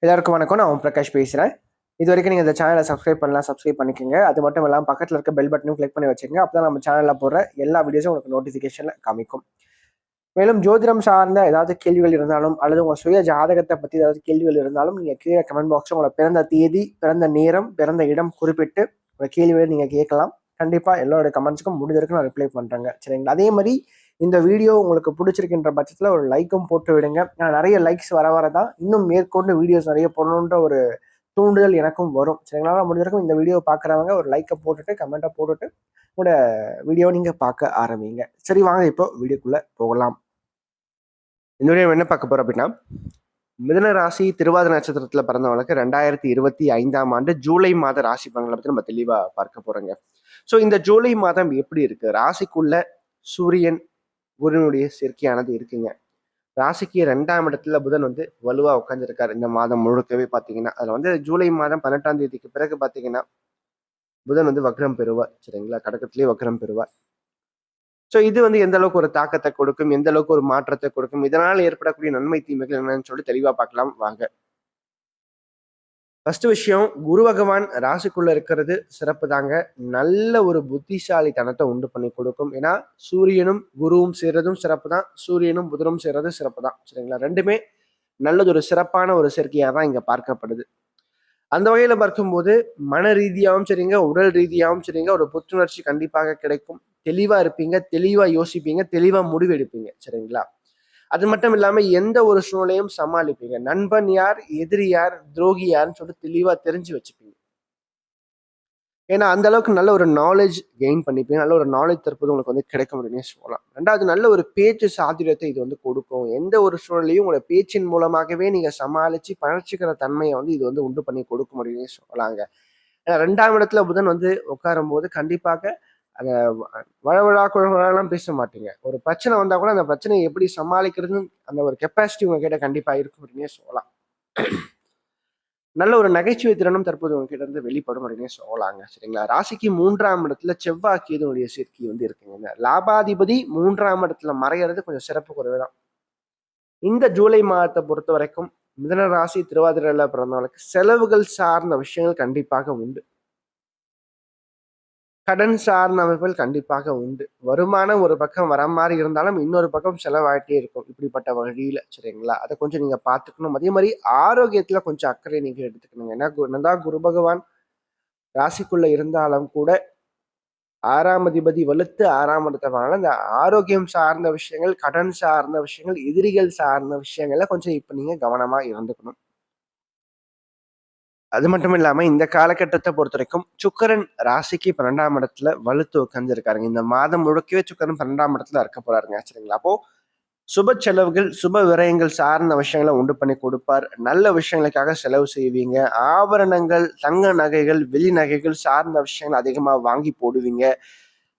எல்லாருக்கும் வணக்கம். நான் ஓம் பிரகாஷ் பேசுகிறேன். இது வரைக்கும் நீங்கள் இந்த சேனலை சப்ஸ்கிரைப் பண்ணலாம், சப்ஸ்கிரைப் பண்ணிக்கோங்க. அது மட்டும் இல்லாமல் பக்கத்தில் இருக்க பெல் பட்டனும் கிளிக் பண்ணி வச்சுக்கோங்க. அப்போ தான் நம்ம சேனலில் போடுற எல்லா வீடியோஸும் உங்களுக்கு நோட்டிஃபிகேஷனில் காமிக்கும். மேலும் ஜோதிடம் சார்ந்த ஏதாவது கேள்விகள் இருந்தாலும் அல்லது உங்கள் சுய ஜாதகத்தை பற்றி ஏதாவது கேள்விகள் இருந்தாலும் நீங்கள் கீழே கமெண்ட் பாக்ஸில் உங்களோட பிறந்த தேதி, பிறந்த நேரம், பிறந்த இடம் குறிப்பிட்டு உங்கள் கேள்விகளை நீங்கள் கேட்கலாம். கண்டிப்பாக எல்லோருடைய கமெண்ட்ஸுக்கும் முடிஞ்ச வரைக்கும் நான் ரிப்ளை பண்ணுறேங்க. சரிங்களா? அதே மாதிரி இந்த வீடியோ உங்களுக்கு பிடிச்சிருக்கின்ற பட்சத்தில் ஒரு லைக்கும் போட்டு விடுங்க. நான் நிறைய லைக்ஸ் வர தான் இன்னும் மேற்கொண்டு வீடியோஸ் நிறைய போடணுன்ற ஒரு தூண்டுதல் எனக்கும் வரும். சரிங்களா? முடிஞ்ச வரைக்கும் இந்த வீடியோ பார்க்குறவங்க ஒரு லைக்கை போட்டுட்டு கமெண்ட்டை போட்டுட்டு உங்களோட வீடியோ நீங்கள் பார்க்க ஆரம்பிங்க. சரி, வாங்க இப்போ வீடியோக்குள்ளே போகலாம். இந்த வீடியோ என்ன பார்க்க போகிறோம் அப்படின்னா, மிதுன ராசி திருவாதிரை நட்சத்திரத்தில் பிறந்தவங்களுக்கு 2025ஆம் ஆண்டு ஜூலை மாத ராசி பலன்களை பற்றி நம்ம தெளிவாக பார்க்க போகிறோங்க. ஸோ இந்த ஜூலை மாதம் எப்படி இருக்கு? ராசிக்குள்ள சூரியன் குருனுடைய சேர்க்கையானது இருக்குங்க. ராசிக்கு 2ஆம் இடத்துல புதன் வலுவா உட்காந்துருக்காரு இந்த மாதம் முழுக்கவே பார்த்தீங்கன்னா. அதுல ஜூலை மாதம் 18ஆம் தேதிக்கு பிறகு பார்த்தீங்கன்னா புதன் வக்ரம் பெறுவார். சரிங்களா? கடகத்திலேயே வக்ரம் பெறுவார். ஸோ இது எந்த அளவுக்கு ஒரு தாக்கத்தை கொடுக்கும், எந்த அளவுக்கு ஒரு மாற்றத்தை கொடுக்கும், இதனால் ஏற்படக்கூடிய நன்மை தீமைகள் என்னன்னு சொல்லி தெளிவா பார்க்கலாம் வாங்க. ஃபர்ஸ்ட் விஷயம், குரு பகவான் ராசிக்குள்ள இருக்கிறது சிறப்பு தாங்க. நல்ல ஒரு புத்திசாலித்தனத்தை உண்டு பண்ணி கொடுக்கும். ஏன்னா சூரியனும் குருவும் சேர்றதும் சிறப்பு தான், சூரியனும் புதனும் சேர்றது சிறப்பு தான். சரிங்களா? ரெண்டுமே நல்லது, ஒரு சிறப்பான ஒரு சேர்க்கையாக தான் இங்க பார்க்கப்படுது. அந்த வகையில பார்க்கும்போது மன ரீதியாகவும் சரிங்க, உடல் ரீதியாகவும் சரிங்க, ஒரு புத்துணர்ச்சி கண்டிப்பாக கிடைக்கும். தெளிவா இருப்பீங்க, தெளிவா யோசிப்பீங்க, தெளிவா முடிவு எடுப்பீங்க. சரிங்களா? அது மட்டும் இல்லாம எந்த ஒரு சூழ்நிலையும் சமாளிப்பீங்க. நண்பன் யார், எதிரி யார், துரோகி யாருன்னு சொல்லிட்டு தெளிவா தெரிஞ்சு வச்சுப்பீங்க. ஏன்னா அந்த அளவுக்கு நல்ல ஒரு நாலேஜ் கெயின் பண்ணிப்பீங்க. நல்ல ஒரு நாலேஜ் தற்போது உங்களுக்கு கிடைக்கும் அப்படின்னு சொல்லலாம். ரெண்டாவது, நல்ல ஒரு பேச்சு சாதுரியத்தை இது கொடுக்கும். எந்த ஒரு சூழ்நிலையும் உங்களோட பேச்சின் மூலமாகவே நீங்க சமாளிச்சு பழச்சிக்கிற தன்மையை இது உண்டு பண்ணி கொடுக்கும் அப்படின்னு சொல்லலாங்க. ஏன்னா 2ஆம் இடத்துல புதன் உட்காரும் போது கண்டிப்பாக அந்த வழவழா குழவழாலாம் பேச மாட்டீங்க. ஒரு பிரச்சனை வந்தா கூட அந்த பிரச்சனையை எப்படி சமாளிக்கிறதுன்னு அந்த ஒரு கெப்பாசிட்டி உங்ககிட்ட கண்டிப்பா இருக்கும் அப்படின்னே சொல்லலாம். நல்ல ஒரு நகைச்சுவை திறனும் தற்போது உங்ககிட்ட இருந்து வெளிப்படும் அப்படின்னே சொல்லலாங்க. சரிங்களா? ராசிக்கு 3ஆம் இடத்துல செவ்வாய் கேதுவுடைய சேர்க்கை இருக்குங்க. லாபாதிபதி 3ஆம் இடத்துல மறையிறது கொஞ்சம் சிறப்பு குறைவுதான். இந்த ஜூலை மாதத்தை பொறுத்த வரைக்கும் மிதுன ராசி திருவாதிரையில பிறந்தவங்களுக்கு செலவுகள் சார்ந்த விஷயங்கள் கண்டிப்பாக உண்டு. கடன் சார்ந்த அமைப்புகள் கண்டிப்பாக உண்டு. வருமானம் ஒரு பக்கம் வர மாதிரி இருந்தாலும் இன்னொரு பக்கம் செலவாயிட்டே இருக்கும் இப்படிப்பட்ட வழியில. சரிங்களா? அதை கொஞ்சம் நீங்க பார்த்துக்கணும். அதே மாதிரி ஆரோக்கியத்துல கொஞ்சம் அக்கறை நீங்க எடுத்துக்கணுங்க. ஏன்னா என்னதான் குரு பகவான் ராசிக்குள்ள இருந்தாலும் கூட 6ஆம் அதிபதி வலுத்து 6ஆம் இடத்துல இந்த ஆரோக்கியம் சார்ந்த விஷயங்கள், கடன் சார்ந்த விஷயங்கள், எதிரிகள் சார்ந்த விஷயங்கள்ல கொஞ்சம் இப்ப நீங்க கவனமா இருந்துக்கணும். அது மட்டும் இல்லாம இந்த காலகட்டத்தை பொறுத்த வரைக்கும் சுக்கிரன் ராசிக்கு 12ஆம் இடத்துல வலுத்து உட்கார்ந்துருக்காருங்க. இந்த மாதம் முழுக்கவே சுக்கிரன் 12ஆம் இடத்துல இருக்க போறாருங்க. சரிங்களா? அப்போ சுப செலவுகள், சுப விரயங்கள் சார்ந்த விஷயங்களை உண்டு பண்ணி கொடுப்பார். நல்ல விஷயங்களுக்காக செலவு செய்வீங்க. ஆபரணங்கள், தங்க நகைகள், வெளி நகைகள் சார்ந்த விஷயங்கள் அதிகமா வாங்கி போடுவீங்க.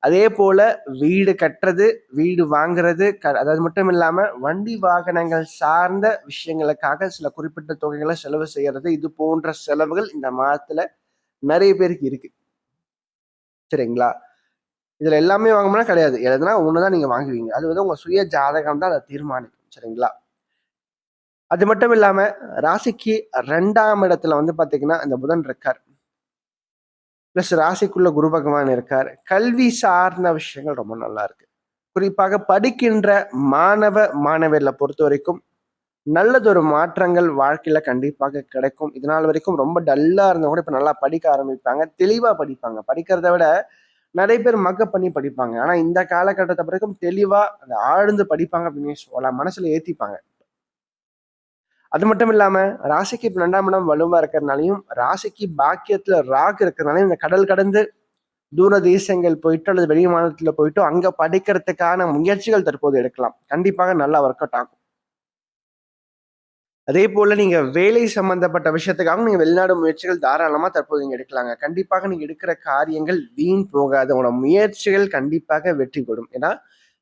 அதே போல வீடு கட்டுறது, வீடு வாங்குறது, அதாவது மட்டும் இல்லாம வண்டி வாகனங்கள் சார்ந்த விஷயங்களுக்காக சில குறிப்பிட்ட தொகைகளை செலவு செய்யறது, இது போன்ற செலவுகள் இந்த மாதத்துல நிறைய பேருக்கு இருக்கு. சரிங்களா? இதுல எல்லாமே வாங்கணும்னா கிடையாது. எதுனா ஒண்ணுதான் நீங்க வாங்குவீங்க. அது உங்க சுய ஜாதகம் தான் அதை தீர்மானிக்கும். சரிங்களா? அது மட்டும் இல்லாம ராசிக்கு 2ஆம் இடத்துல பாத்தீங்கன்னா இந்த புதன் இருக்கார். பிளஸ் ராசிக்குள்ள குரு பகவான் இருக்கார். கல்வி சார்ந்த விஷயங்கள் ரொம்ப நல்லா இருக்கு. குறிப்பாக படிக்கின்ற மாணவ மாணவியர்களை பொறுத்த வரைக்கும் நல்லதொரு மாற்றங்கள் வாழ்க்கையில கண்டிப்பாக கிடைக்கும். இதனால் வரைக்கும் ரொம்ப டல்லா இருந்தவங்க கூட இப்ப நல்லா படிக்க ஆரம்பிப்பாங்க. தெளிவா படிப்பாங்க. படிக்கிறத விட நிறைய பேர் மக்கப் பண்ணி படிப்பாங்க. ஆனா இந்த காலகட்டத்தை பிறகும் தெளிவா அந்த ஆழ்ந்து படிப்பாங்க அப்படின்னு சொல்லலாம். மனசுல ஏத்திப்பாங்க. அது மட்டும் இல்லாம ராசிக்கு 2ஆம் இடம் வலுவா இருக்கிறதுனாலையும், ராசிக்கு பாக்கியத்துல ராகு இருக்கிறதுனாலையும் இந்த கடல் கடந்து தூர தேசங்கள் போயிட்டு அல்லது வெளி மாநிலத்துல போயிட்டு அங்க படிக்கிறதுக்கான முயற்சிகள் தற்போது எடுக்கலாம். கண்டிப்பாக நல்லா ஒர்க் அவுட் ஆகும். அதே போல நீங்க வேலை சம்பந்தப்பட்ட விஷயத்துக்காக நீங்க வெளிநாடு முயற்சிகள் தாராளமா தற்போது நீங்க எடுக்கலாங்க. கண்டிப்பாக நீங்க எடுக்கிற காரியங்கள் வீண் போகாது. உங்களோட முயற்சிகள் கண்டிப்பாக வெற்றி பெறும். ஏன்னா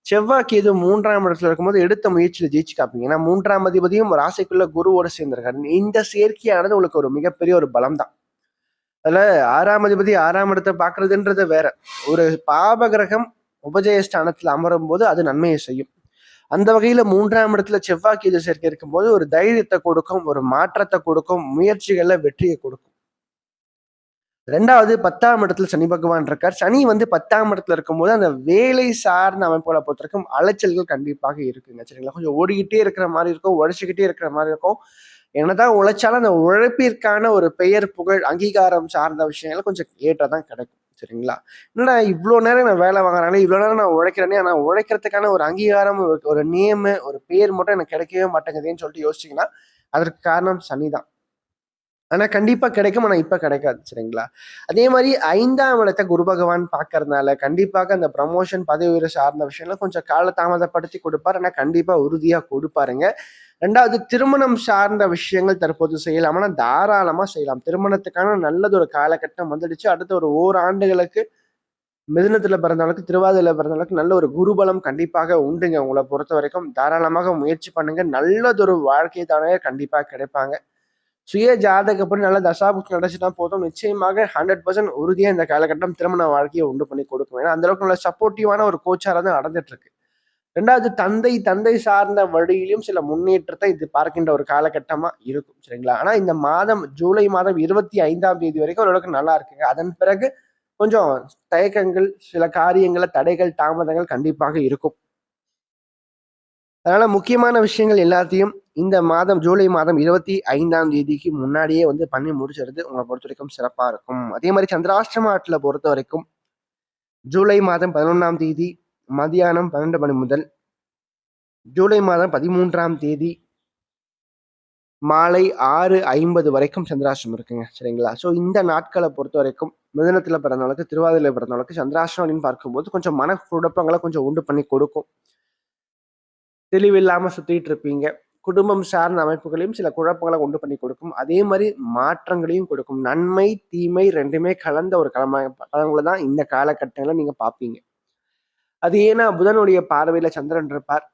செவ்வாய் கேது 3ஆம் இடத்துல இருக்கும்போது எடுத்த முயற்சியில ஜெயிச்சு காப்பீங்க. ஏன்னா 3ஆம் அதிபதியும் ராசிக்குள்ள குருவோட சேர்ந்திருக்காரு. இந்த சேர்க்கையானது உங்களுக்கு ஒரு மிகப்பெரிய ஒரு பலம் தான். அதுல 6ஆம் அதிபதி 6ஆம் இடத்தை பாக்குறதுன்றது வேற. ஒரு பாப கிரகம் உபஜய ஸ்தானத்துல அமரும் போது அது நன்மையை செய்யும். அந்த வகையில 3ஆம் இடத்துல செவ்வாய் கேது சேர்க்கை இருக்கும்போது ஒரு தைரியத்தை கொடுக்கும், ஒரு மாற்றத்தை கொடுக்கும், முயற்சிகள்ல வெற்றியை கொடுக்கும். 2வது 10ஆம் இடத்துல சனி பகவான் இருக்கார். சனி வந்து 10ஆம் இடத்துல இருக்கும்போது அந்த வேலை சார்ந்த அமைப்புகளை பொறுத்தவரைக்கும் அலைச்சல்கள் கண்டிப்பாக இருக்குங்க. சரிங்களா? கொஞ்சம் ஓடிக்கிட்டே இருக்கிற மாதிரி இருக்கும், உழைச்சிக்கிட்டே இருக்கிற மாதிரி இருக்கும். என்னதான் உழைச்சாலும் அந்த உழைப்பிற்கான ஒரு பெயர், புகழ், அங்கீகாரம் சார்ந்த விஷயங்கள் கொஞ்சம் லேட்டா தான் கிடைக்கும். சரிங்களா? என்னடா இவ்ளோ நேரம் நான் வேலை வாங்குறானே, இவ்ளோ நேரம் நான் உழைக்கிறேனே, ஆனா உழைக்கிறதுக்கான ஒரு அங்கீகாரம், ஒரு நேமு, ஒரு பேர் மட்டும் எனக்கு கிடைக்கவே மாட்டேங்குதேன்னு சொல்லிட்டு யோசிச்சீங்கன்னா, அதற்கு காரணம் சனி தான். ஆனா கண்டிப்பா கிடைக்கும். ஆனா இப்ப கிடைக்காது. சரிங்களா? அதே மாரி 5ஆம் இடத்த குரு பகவான் பார்க்கறதுனால, கண்டிப்பாக அந்த ப்ரமோஷன், பதவி உயர்வு சார்ந்த விஷயம்லாம் கொஞ்சம் கால தாமதப்படுத்தி கொடுப்பார். ஆனா கண்டிப்பா உறுதியா கொடுப்பாருங்க. 2வது திருமணம் சார்ந்த விஷயங்கள் தற்போது செய்யலாமான்னா, தாராளமா செய்யலாம். திருமணத்துக்கான நல்லதொரு காலகட்டம் வந்துடுச்சு. அடுத்த ஒரு ஓராண்டுகளுக்கு மிதுனத்துல பிறந்தவங்களுக்கு, திருவாதிரையில பிறந்தவங்களுக்கு நல்ல ஒரு குருபலம் கண்டிப்பாக உண்டுங்க. உங்கள பொறுத்தவரைக்கும் தாராளமாக முயற்சி பண்ணுங்க. நல்லதொரு வாழ்க்கை துணையர் கண்டிப்பா கிடைப்பாங்க. சுய ஜாதகப்படி நல்ல தசாபுக்தி நடந்துச்சுன்னா போதும். நிச்சயமாக 100% உறுதியா இந்த காலகட்டம் திருமண வாழ்க்கையை உண்டு பண்ணி கொடுக்கும். ஏன்னா, அந்த அளவுக்கு நல்ல சப்போர்ட்டிவான ஒரு கோச்சாரா தான் நடந்துட்டு இருக்கு. 2வது தந்தை சார்ந்த வழியிலும் சில முன்னேற்றத்தை இது பார்க்கின்ற ஒரு காலகட்டமா இருக்கும். சரிங்களா? ஆனா இந்த மாதம் ஜூலை மாதம் 25ஆம் தேதி வரைக்கும் ஓரளவுக்கு நல்லா இருக்குங்க. அதன் பிறகு கொஞ்சம் தயக்கங்கள், சில காரியங்கள்ல தடைகள், தாமதங்கள் கண்டிப்பாக இருக்கும். அதனால முக்கியமான விஷயங்கள் எல்லாத்தையும் இந்த மாதம் ஜூலை மாதம் 25ஆம் தேதிக்கு முன்னாடியே வந்து பண்ணி முடிச்சுறது உங்கள பொறுத்தவரைக்கும் சிறப்பா இருக்கும். அதே மாரி சந்திராஷ்டம நாட்கள பொறுத்தவரைக்கும் ஜூலை மாதம் 11ஆம் தேதி மதியானம் 12 மணி முதல் ஜூலை மாதம் 13ஆம் தேதி மாலை 6:50 வரைக்கும் சந்திராஷ்டமம் இருக்குங்க. சரிங்களா? ஸோ இந்த நாட்கள பொறுத்தவரைக்கும் மிதுனத்தில பிறந்தவங்களுக்கு, திருவாதிரையில பிறந்தவங்களுக்கு சந்திராஷ்டமம் அப்படின்னு பார்க்கும்போது கொஞ்சம் மனக்குழப்பங்கள கொஞ்சம் உண்டு பண்ணி கொடுக்கும். தெளிவில்லாம சுத்திட்டு இருப்பீங்க. குடும்பம் சார்ந்த அமைப்புகளையும் சில குழப்பங்கள உண்டு பண்ணி கொடுக்கும். அதே மாரி மாற்றங்களையும் கொடுக்கும். நன்மை, தீமை 2மே கலந்த ஒரு பலன்கள தான் இந்த காலகட்டங்கள்ல நீங்க பார்ப்பீங்க. அது ஏன்னா புதனுடைய பார்வையில சந்திரன் இருப்பார்.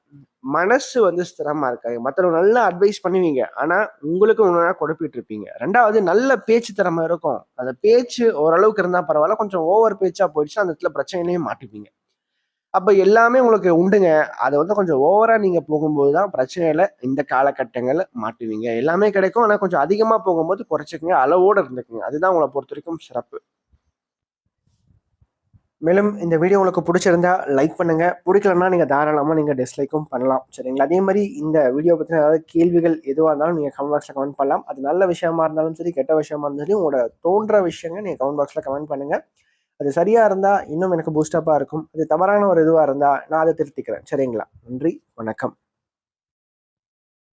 மனசு வந்து ஸ்திரமா இருக்காது. மத்தவங்க நல்லா அட்வைஸ் பண்ணுவீங்க. ஆனா, உங்களுக்கு ஒண்ணா குழப்பிட்டு இருப்பீங்க. 2வது நல்ல பேச்சு திறமை இருக்கும். அந்த பேச்சு ஓரளவுக்கு இருந்தா பரவால்ல. கொஞ்சம் ஓவர் பேச்சா போயிடுச்சுன்னா, அந்த இடத்துல பிரச்சனையிலயும் மாட்டிப்பீங்க. அப்ப எல்லாமே உங்களுக்கு உண்டுங்க. அது வந்து கொஞ்சம் ஓவரா நீங்க போகும்போது தான் பிரச்சனையில இந்த காலகட்டங்கள்ல மாட்டுவீங்க. எல்லாமே கிடைக்கும். ஆனா கொஞ்சம் அதிகமா போகும்போது குறைச்சுக்கங்க. அளவோட இருந்துக்குங்க. அதுதான் உங்கள பொறுத்தவரைக்கும் சிறப்பு. மேலும் இந்த வீடியோ உங்களுக்கு புடிச்சிருந்தா லைக் பண்ணுங்க. புடிக்கலன்னா நீங்க தாராளமா நீங்க டிஸ்லைக்கும் பண்ணலாம். சரிங்களா? அதே மாரி இந்த வீடியோ பத்தின ஏதாவது கேள்விகள் எதுவா இருந்தாலும் நீங்க கமெண்ட் பாக்ஸ்ல கமெண்ட் பண்ணலாம். அது நல்ல விஷயமா இருந்தாலும் சரி, கெட்ட விஷயமா இருந்தாலும் சரி, உங்களோட தோன்ற விஷயங்கள் நீங்க கமெண்ட் பாக்ஸ்ல கமெண்ட் பண்ணுங்க. அது சரியா இருந்தா இன்னும் எனக்கு பூஸ்டப்பா இருக்கும். அது தவறான ஒரு இதுவா இருந்தா நான் அத திருத்திக்கிறேன். சரிங்களா? நன்றி. வணக்கம்.